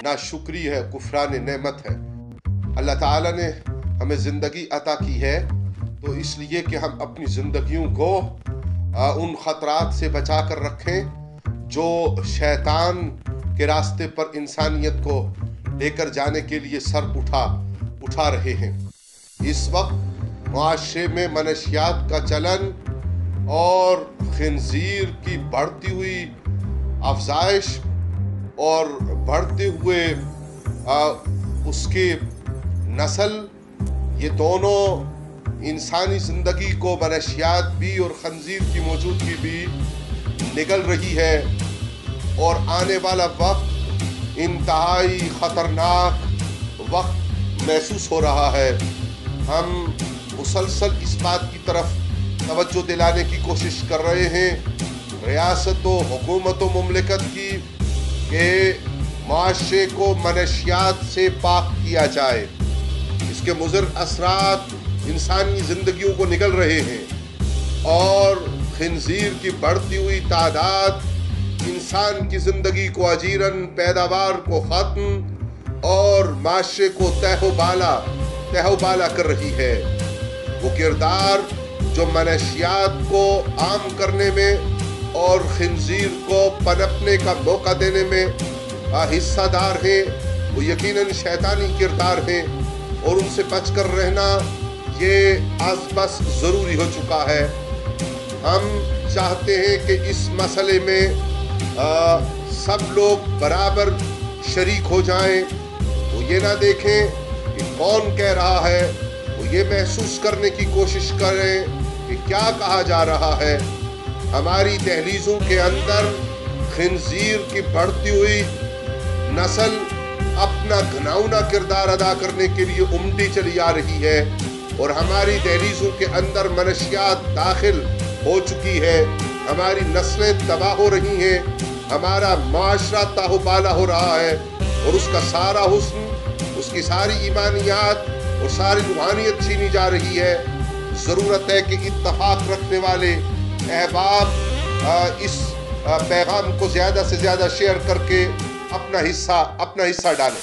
नाशुक्री है, कुफरान नेमत है। अल्लाह ताला ने हमें ज़िंदगी अता की है तो इसलिए कि हम अपनी ज़िंदगियों को उन ख़तरात से बचा कर रखें जो शैतान के रास्ते पर इंसानियत को लेकर जाने के लिए सर उठा रहे हैं। इस वक्त मुआशरे में मनशियात का चलन और खिंजीर की बढ़ती हुई अफजाइश और बढ़ते हुए उसकी नस्ल, ये दोनों इंसानी ज़िंदगी को मनशियात भी और खंजीर की मौजूदगी भी निगल रही है और आने वाला वक्त इंतहाई ख़तरनाक वक्त महसूस हो रहा है। हम मुसलसल इस बात की तरफ तवज्जो दिलाने की कोशिश कर रहे हैं रियासत व हुकूमत व मुमलिकत की कि माशरे को मनशियात से पाक किया जाए। इसके मुज़र असरात इंसानी ज़िंदगियों को निगल रहे हैं और खिंजीर की बढ़ती हुई तादाद इंसान की ज़िंदगी को अजीरन, पैदावार को ख़त्म और माशरे को तहबाला कर रही है। वो किरदार जो मनशियात को आम करने में और खिंजीर को पनपने का मौका देने में हिस्सादार हैं, वो यकीनन शैतानी किरदार हैं और उनसे बचकर रहना ये आज बस ज़रूरी हो चुका है। हम चाहते हैं कि इस मसले में सब लोग बराबर शरीक हो जाएं। वो ये ना देखें कि कौन कह रहा है, वो ये महसूस करने की कोशिश करें कि क्या कहा जा रहा है। हमारी दहलीज़ों के अंदर खिंजीर की बढ़ती हुई नस्ल अपना घिनौना किरदार अदा करने के लिए उमटी चली आ रही है और हमारी दहलीज़ों के अंदर मनशियात दाखिल हो चुकी है। हमारी नस्लें तबाह हो रही हैं, हमारा माशरा ताहुबाला हो रहा है और उसका सारा हुस्न, उसकी सारी ईमानियात और सारी रूहानियत छीनी जा रही है। ज़रूरत है कि इत्तफाक रखने वाले अहबाब इस पैगाम को ज़्यादा से ज़्यादा शेयर करके अपना हिस्सा डालें।